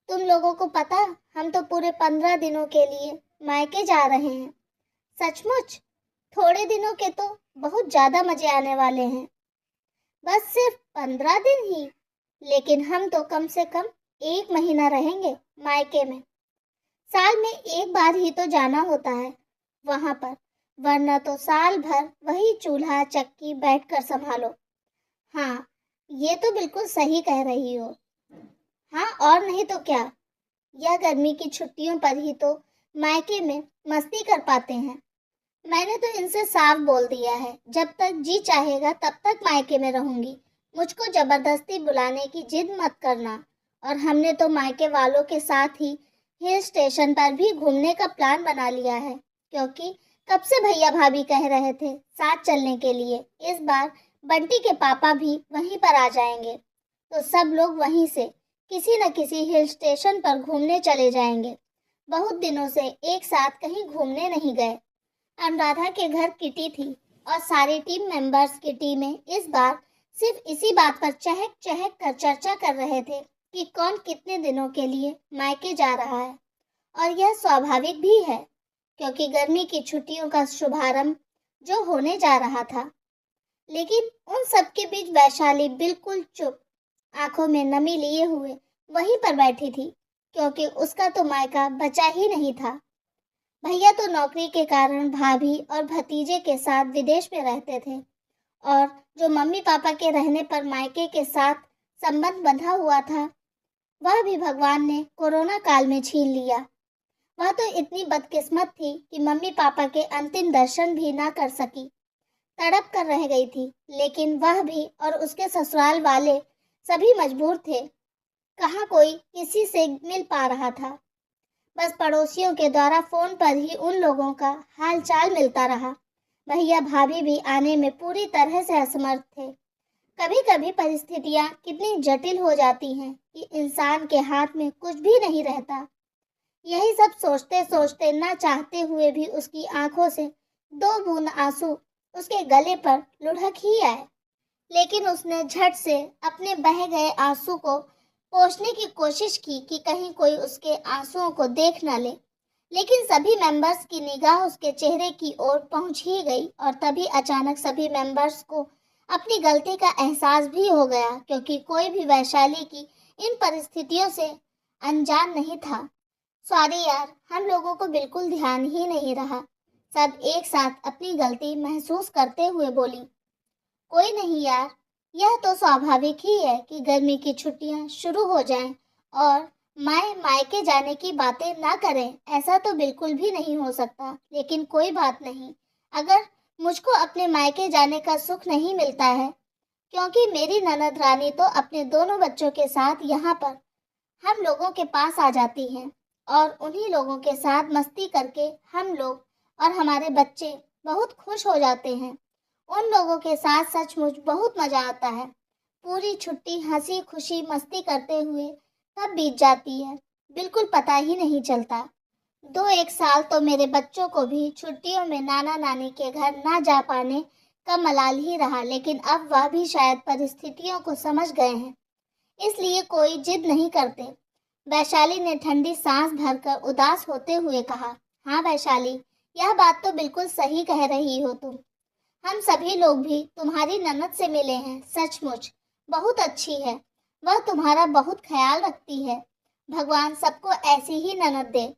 तुम लोगों को पता, हम तो पूरे 15 दिनों के लिए मायके जा रहे हैं। सचमुच? थोड़े दिनों के तो बहुत ज्यादा मजे आने वाले हैं। बस सिर्फ 15 दिन ही? लेकिन हम तो कम से कम 1 महीना रहेंगे मायके में। साल में एक बार ही तो जाना होता है वहां पर, वरना तो साल भर वही चूल्हा चक्की बैठकर संभालो। हाँ, ये तो बिल्कुल सही कह रही हो। हाँ, और नहीं तो क्या। यह गर्मी की छुट्टियों पर ही तो मायके में मस्ती कर पाते हैं। मैंने तो इनसे साफ बोल दिया है, जब तक जी चाहेगा तब तक मायके में रहूंगी। मुझको जबरदस्ती बुलाने की जिद मत करना। और हमने तो मायके वालों के साथ ही हिल स्टेशन पर भी घूमने का प्लान बना लिया है, क्योंकि कब से भैया भाभी कह रहे थे साथ चलने के लिए। इस बार बंटी के पापा भी वहीं पर आ जाएंगे, तो सब लोग वहीं से किसी न किसी हिल स्टेशन पर घूमने चले जाएंगे। बहुत दिनों से एक साथ कहीं घूमने नहीं गए। अनुराधा के घर किटी थी और सारी टीम मेंबर्स किटी में इस बार सिर्फ इसी बात पर चहक चहक कर चर्चा कर रहे थे कि कौन कितने दिनों के लिए मायके जा रहा है। और यह स्वाभाविक भी है, क्योंकि गर्मी की छुट्टियों का शुभारंभ जो होने जा रहा था। लेकिन उन सब के बीच वैशाली बिल्कुल चुप, आंखों में नमी लिए हुए वहीं पर बैठी थी, क्योंकि उसका तो मायका बचा ही नहीं था। भैया तो नौकरी के कारण भाभी और भतीजे के साथ विदेश में रहते थे, और जो मम्मी पापा के रहने पर मायके के साथ संबंध बंधा हुआ था, वह भी भगवान ने कोरोना काल में छीन लिया। वह तो इतनी बदकिस्मत थी कि मम्मी पापा के अंतिम दर्शन भी ना कर सकी, तड़प कर रह गई थी। लेकिन वह भी और उसके ससुराल वाले सभी मजबूर थे। कहाँ कोई किसी से मिल पा रहा था। बस पड़ोसियों के द्वारा फोन पर ही उन लोगों का हाल चाल मिलता रहा। भैया भाभी भी आने में पूरी तरह से असमर्थ थे। कभी कभी परिस्थितियां कितनी जटिल हो जाती हैं कि इंसान के हाथ में कुछ भी नहीं रहता। यही सब सोचते सोचते ना चाहते हुए भी उसकी आंखों से 2 बूंद आंसू उसके गले पर लुढ़क ही आए। लेकिन उसने झट से अपने बह गए आंसू को पोंछने की कोशिश की कि कहीं कोई उसके आंसुओं को देख न ले। लेकिन सभी मेंबर्स की निगाह उसके चेहरे की ओर पहुंच ही गई, और तभी अचानक सभी मेंबर्स को अपनी गलती का एहसास भी हो गया, क्योंकि कोई भी वैशाली की इन परिस्थितियों से अनजान नहीं था। सॉरी यार, हम लोगों को बिल्कुल ध्यान ही नहीं रहा। सब एक साथ अपनी गलती महसूस करते हुए बोली। कोई नहीं यार, यह तो स्वाभाविक ही है कि गर्मी की छुट्टियां शुरू हो जाएं और मायके जाने की बातें ना करें। ऐसा तो बिल्कुल भी नहीं हो सकता। लेकिन कोई बात नहीं, अगर मुझको अपने मायके जाने का सुख नहीं मिलता है, क्योंकि मेरी ननद रानी तो अपने दोनों बच्चों के साथ यहाँ पर हम लोगों के पास आ जाती हैं, और उन्हीं लोगों के साथ मस्ती करके हम लोग और हमारे बच्चे बहुत खुश हो जाते हैं। उन लोगों के साथ सचमुच बहुत मजा आता है। पूरी छुट्टी हंसी खुशी मस्ती करते हुए कब बीत जाती है, बिल्कुल पता ही नहीं चलता। 1 साल तो मेरे बच्चों को भी छुट्टियों में नाना नानी के घर ना जा पाने का मलाल ही रहा। लेकिन अब वह भी शायद परिस्थितियों को समझ गए हैं, इसलिए कोई जिद नहीं करते। वैशाली ने ठंडी सांस भरकर उदास होते हुए कहा। हाँ वैशाली, यह बात तो बिल्कुल सही कह रही हो तुम। हम सभी लोग भी तुम्हारी ननद से मिले हैं। सचमुच बहुत अच्छी है, वह तुम्हारा बहुत ख्याल रखती है। भगवान सबको ऐसी ही ननद दे।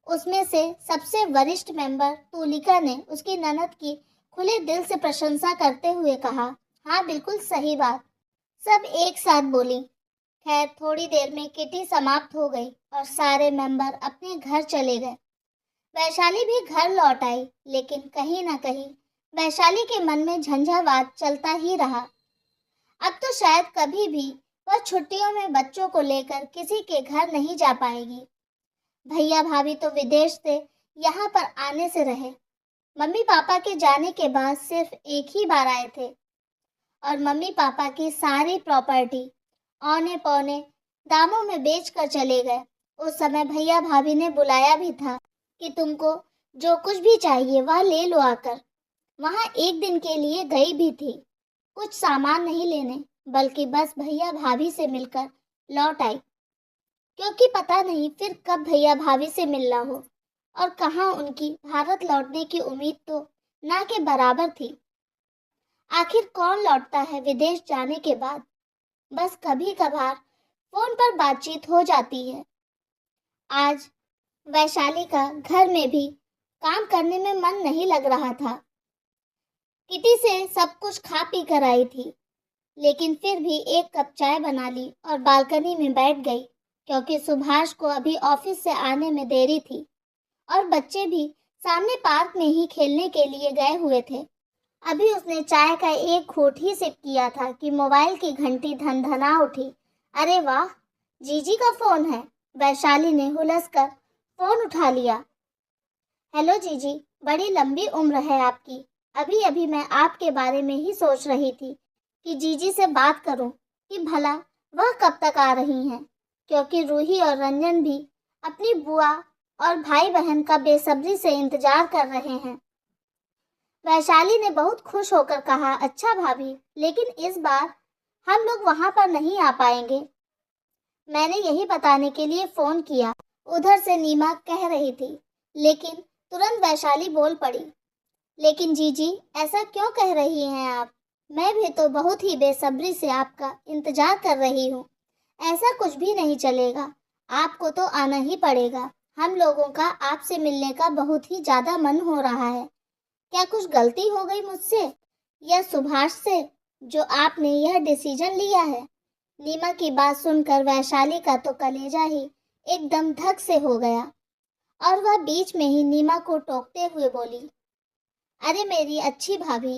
उसमें से सबसे वरिष्ठ मेंबर तुलिका ने उसकी ननद की खुले दिल से प्रशंसा करते हुए कहा। हाँ बिल्कुल सही बात, सब एक साथ बोली। खैर, थोड़ी देर में किटी समाप्त हो गई और सारे मेंबर अपने घर चले गए। वैशाली भी घर लौट आई, लेकिन कहीं ना कहीं वैशाली के मन में झंझावात चलता ही रहा। अब तो शायद कभी भी वह छुट्टियों में बच्चों को लेकर किसी के घर नहीं जा पाएगी। भैया भाभी तो विदेश से यहाँ पर आने से रहे। मम्मी पापा के जाने के बाद सिर्फ एक ही बार आए थे, और मम्मी पापा की सारी प्रॉपर्टी औने पौने दामों में बेच कर चले गए। उस समय भैया भाभी ने बुलाया भी था कि तुमको जो कुछ भी चाहिए वह ले लो आकर। वहां एक दिन के लिए गई भी थी, कुछ सामान नहीं लेने, बल्कि बस भैया भाभी से मिलकर लौट आई। क्योंकि पता नहीं फिर कब भैया भाभी से मिलना हो, और कहाँ उनकी भारत लौटने की उम्मीद तो ना के बराबर थी। आखिर कौन लौटता है विदेश जाने के बाद? बस कभी कभार फोन पर बातचीत हो जाती है। आज वैशाली का घर में भी काम करने में मन नहीं लग रहा था। किटी से सब कुछ खा पी कर आई थी, लेकिन फिर भी एक कप चाय बना ली और बालकनी में बैठ गई, क्योंकि सुभाष को अभी ऑफिस से आने में देरी थी और बच्चे भी सामने पार्क में ही खेलने के लिए गए हुए थे। अभी उसने चाय का एक घूंट ही सिप किया था कि मोबाइल की घंटी धनधना उठी। अरे वाह, जीजी का फोन है। वैशाली ने हुलस कर फोन उठा लिया। हेलो जीजी, बड़ी लंबी उम्र है आपकी। अभी अभी मैं आपके बारे में ही सोच रही थी कि जीजी से बात करूं कि भला वह कब तक आ रही हैं, क्योंकि रूही और रंजन भी अपनी बुआ और भाई बहन का बेसब्री से इंतजार कर रहे हैं। वैशाली ने बहुत खुश होकर कहा, अच्छा भाभी, लेकिन इस बार हम लोग वहां पर नहीं आ पाएंगे। मैंने यही बताने के लिए फोन किया। उधर से नीमा कह रही थी, लेकिन तुरंत वैशाली बोल पड़ी, लेकिन जीजी ऐसा क्यों कह रही हैं आप? मैं भी तो बहुत ही बेसब्री से आपका इंतजार कर रही हूँ। ऐसा कुछ भी नहीं चलेगा, आपको तो आना ही पड़ेगा। हम लोगों का आपसे मिलने का बहुत ही ज्यादा मन हो रहा है। क्या कुछ गलती हो गई मुझसे या सुभाष से जो आपने यह डिसीजन लिया है? नीमा की बात सुनकर वैशाली का तो कलेजा ही एकदम धक से हो गया और वह बीच में ही नीमा को टोकते हुए बोली, अरे मेरी अच्छी भाभी,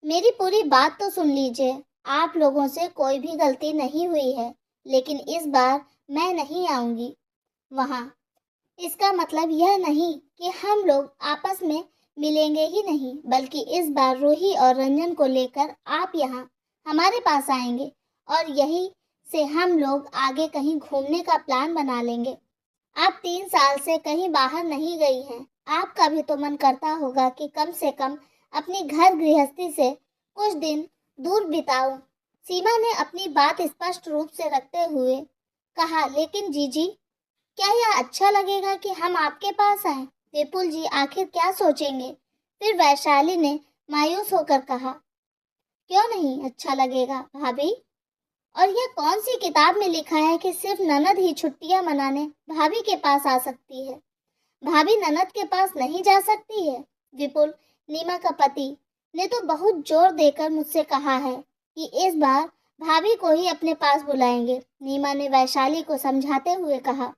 मेरी पूरी बात तो सुन लीजिए। आप लोगों से कोई भी गलती नहीं हुई है, लेकिन इस बार मैं नहीं आऊंगी वहां। इसका मतलब यह नहीं कि हम लोग आपस में मिलेंगे ही नहीं, बल्कि इस बार रूही और रंजन को लेकर आप यहाँ हमारे पास आएंगे और यही से हम लोग आगे कहीं घूमने का प्लान बना लेंगे। आप 3 साल से कहीं बाहर नहीं गई हैं। आपका भी तो मन करता होगा कि कम से कम अपनी घर गृहस्थी से कुछ दिन दूर बिताओ। सीमा ने अपनी बात स्पष्ट रूप से रखते हुए कहा, लेकिन जीजी, क्या यह अच्छा लगेगा कि हम आपके पास आए? विपुल जी आखिर क्या सोचेंगे? फिर वैशाली ने मायूस होकर कहा, क्यों नहीं अच्छा लगेगा भाभी? और यह कौन सी किताब में लिखा है कि सिर्फ ननद ही छुट्टियां मनाने भाभी के पास आ सकती है? भाभी ननद के पास नहीं जा सकती है? विपुल, नीमा का पति, ने तो बहुत जोर देकर मुझसे कहा है कि इस बार भाभी को ही अपने पास बुलाएंगे। नीमा ने वैशाली को समझाते हुए कहा।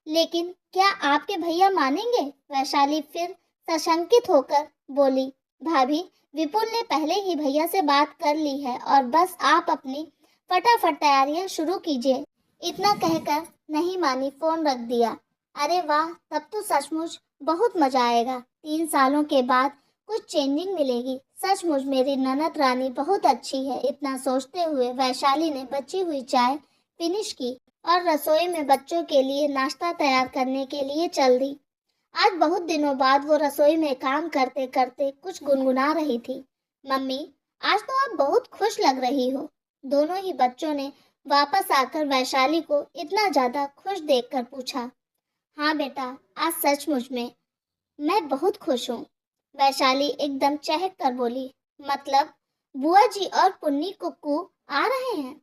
लेकिन क्या आपके भैया मानेंगे? वैशाली फिर सशंकित होकर बोली, भाभी, विपुल ने पहले ही भैया से बात कर ली है और बस आप अपनी फटाफट तैयारियां शुरू कीजिए। इतना कहकर नहीं मानी, फोन रख दिया। अरे वाह, तब तो सचमुच बहुत मजा आएगा। 3 सालों के बाद कुछ चेंजिंग मिलेगी। सचमुच मेरी ननद रानी बहुत अच्छी है। इतना सोचते हुए वैशाली ने बची हुई चाय फिनिश की और रसोई में बच्चों के लिए नाश्ता तैयार करने के लिए चल दी। आज बहुत दिनों बाद वो रसोई में काम करते करते कुछ गुनगुना रही थी। मम्मी, आज तो आप बहुत खुश लग रही हो। दोनों ही बच्चों ने वापस आकर वैशाली को इतना ज्यादा खुश देखकर पूछा। हाँ बेटा, आज सचमुच में मैं बहुत खुश हूँ। वैशाली एकदम चहक कर बोली, मतलब बुआ जी और पुन्नी कुक्कू आ रहे हैं?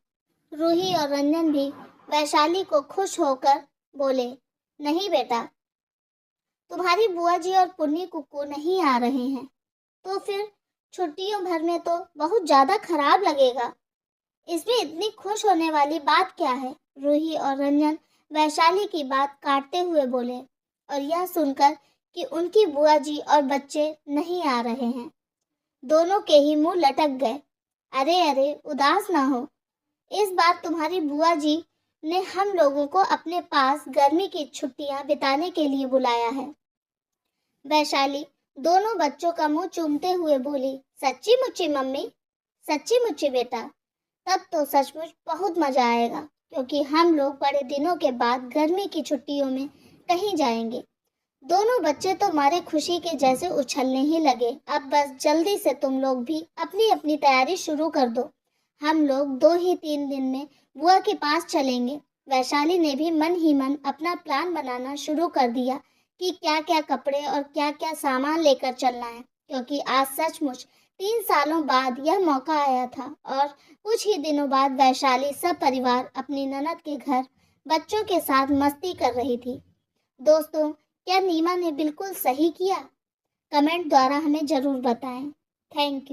रूही और रंजन भी वैशाली को खुश होकर बोले, नहीं बेटा, तुम्हारी बुआ जी और पुन्नी कुक्कू नहीं आ रहे हैं तो फिर छुट्टियों भर में तो बहुत ज्यादा खराब लगेगा। इसमें इतनी खुश होने वाली बात क्या है? रूही और रंजन वैशाली की बात काटते हुए बोले, और यह सुनकर कि उनकी बुआ जी और बच्चे नहीं आ रहे हैं, दोनों के ही मुंह लटक गए। अरे अरे, उदास ना हो, इस बार तुम्हारी बुआ जी ने हम लोगों को अपने पास गर्मी की छुट्टियां बिताने के लिए बुलाया है। वैशाली दोनों बच्चों का मुंह चूमते हुए बोली, सच्ची मुच्ची मम्मी? सच्ची मुच्ची बेटा, तब तो सचमुच बहुत मजा आएगा, क्योंकि हम लोग बड़े दिनों के बाद गर्मी की छुट्टियों में कहीं जाएंगे। दोनों बच्चे तो मारे खुशी के जैसे उछलने ही लगे। अब बस जल्दी से तुम लोग भी अपनी अपनी तैयारी शुरू कर दो। हम लोग 2 ही 3 दिन में बुआ के पास चलेंगे। वैशाली ने भी मन ही मन अपना प्लान बनाना शुरू कर दिया कि क्या क्या कपड़े और क्या क्या सामान लेकर चलना है, क्योंकि आज सचमुच 3 सालों बाद यह मौका आया था और कुछ ही दिनों बाद वैशाली सब परिवार अपनी ननद के घर बच्चों के साथ मस्ती कर रही थी। दोस्तों, क्या नीमा ने बिल्कुल सही किया? कमेंट द्वारा हमें ज़रूर बताएं। Thank you.